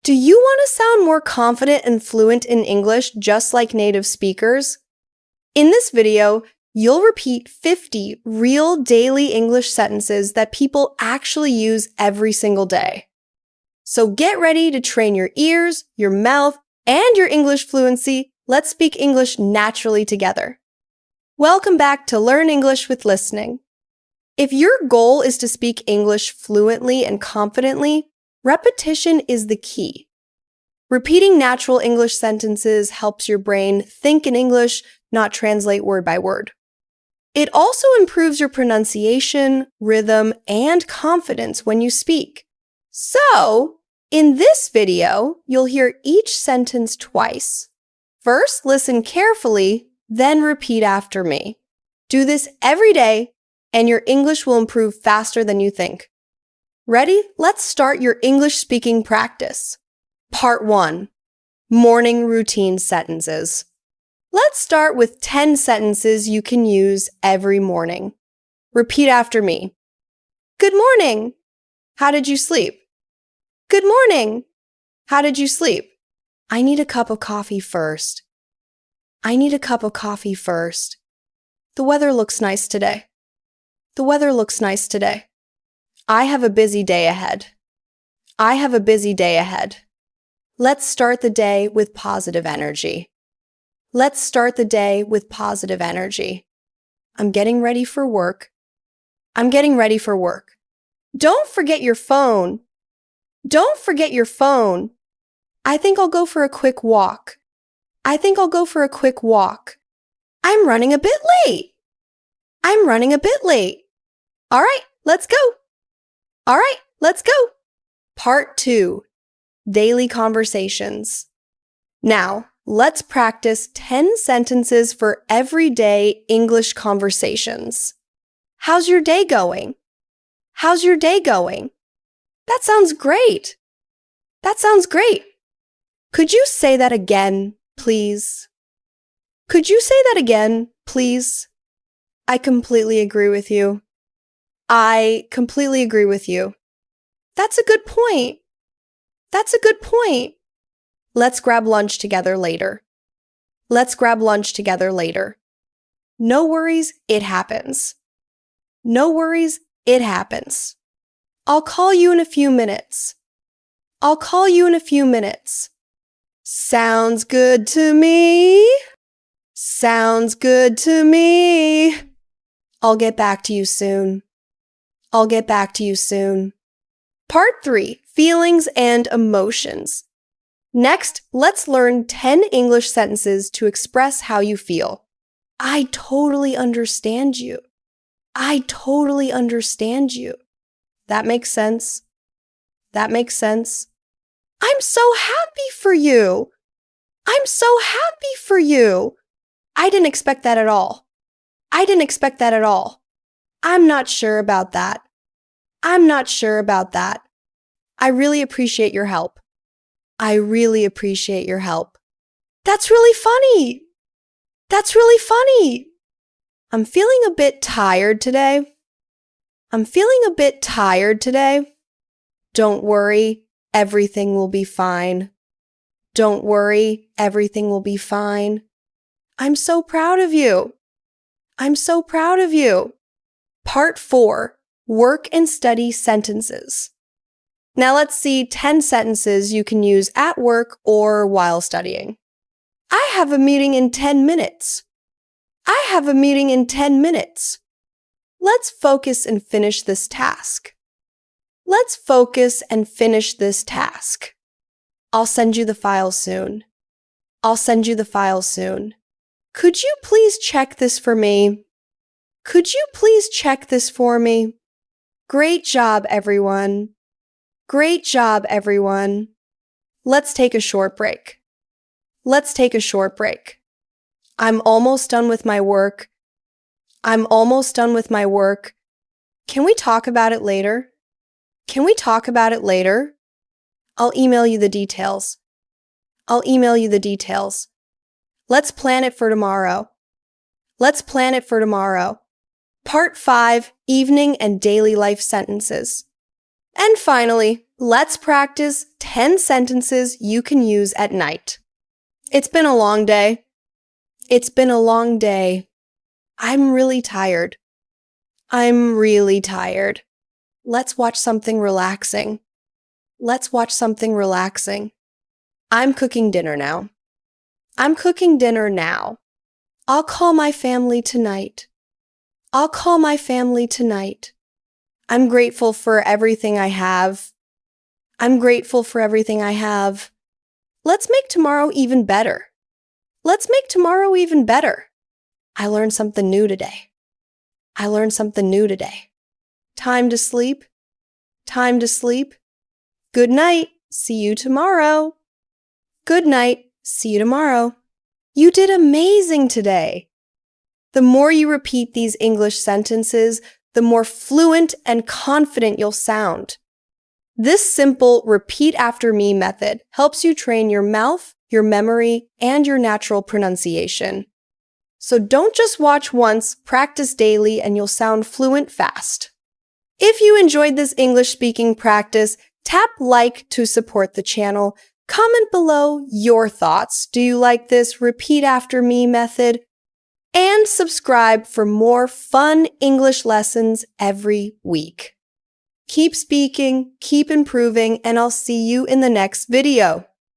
Do you want to sound more confident and fluent in English just like native speakers? In this video, you'll repeat 50 real daily English sentences that people actually use every single day. So get ready to train your ears, your mouth, and your English fluency. Let's speak English naturally together. Welcome back to Learn English with Listening. If your goal is to speak English fluently and confidently, repetition is the key. Repeating natural English sentences helps your brain think in English, not translate word by word. It also improves your pronunciation, rhythm, and confidence when you speak. So, in this video, you'll hear each sentence twice. First, listen carefully, then repeat after me. Do this every day, and your English will improve faster than you think. Ready? Let's start your English speaking practice. Part 1. Morning routine sentences. Let's start with 10 sentences you can use every morning. Repeat after me. Good morning. How did you sleep? Good morning. How did you sleep? I need a cup of coffee first. I need a cup of coffee first. The weather looks nice today. The weather looks nice today. I have a busy day ahead. I have a busy day ahead. Let's start the day with positive energy. Let's start the day with positive energy. I'm getting ready for work. I'm getting ready for work. Don't forget your phone. Don't forget your phone. I think I'll go for a quick walk. I think I'll go for a quick walk. I'm running a bit late. I'm running a bit late. All right, let's go. All right, let's go. Part 2. Daily conversations. Now, let's practice 10 sentences for everyday English conversations. How's your day going? How's your day going? That sounds great. That sounds great. Could you say that again, please? Could you say that again, please? I completely agree with you. I completely agree with you. That's a good point. That's a good point. Let's grab lunch together later. Let's grab lunch together later. No worries, it happens. No worries, it happens. I'll call you in a few minutes. I'll call you in a few minutes. Sounds good to me. Sounds good to me. I'll get back to you soon. I'll get back to you soon. Part 3. Feelings and emotions. Next, let's learn 10 English sentences to express how you feel. I totally understand you. I totally understand you. That makes sense. That makes sense. I'm so happy for you. I'm so happy for you. I didn't expect that at all. I didn't expect that at all. I'm not sure about that. I'm not sure about that. I really appreciate your help. I really appreciate your help. That's really funny. That's really funny. I'm feeling a bit tired today. I'm feeling a bit tired today. Don't worry, everything will be fine. Don't worry, everything will be fine. I'm so proud of you. I'm so proud of you. Part 4. Work and study sentences. Now let's see 10 sentences you can use at work or while studying. I have a meeting in 10 minutes. I have a meeting in 10 minutes. Let's focus and finish this task. Let's focus and finish this task. I'll send you the file soon. I'll send you the file soon. Could you please check this for me? Could you please check this for me? Great job, everyone. Great job, everyone. Let's take a short break. Let's take a short break. I'm almost done with my work. I'm almost done with my work. Can we talk about it later? Can we talk about it later? I'll email you the details. I'll email you the details. Let's plan it for tomorrow. Let's plan it for tomorrow. Part 5. Evening and daily life sentences. And finally, let's practice 10 sentences you can use at night. It's been a long day. It's been a long day. I'm really tired. I'm really tired. Let's watch something relaxing. Let's watch something relaxing. I'm cooking dinner now. I'm cooking dinner now. I'll call my family tonight. I'll call my family tonight. I'm grateful for everything I have. I'm grateful for everything I have. Let's make tomorrow even better. Let's make tomorrow even better. I learned something new today. I learned something new today. Time to sleep. Time to sleep. Good night. See you tomorrow. Good night. See you tomorrow. You did amazing today. The more you repeat these English sentences, the more fluent and confident you'll sound. This simple repeat after me method helps you train your mouth, your memory, and your natural pronunciation. So don't just watch once, practice daily, and you'll sound fluent fast. If you enjoyed this English speaking practice, tap like to support the channel. Comment below your thoughts. Do you like this repeat after me method? And subscribe for more fun English lessons every week. Keep speaking, keep improving, and I'll see you in the next video.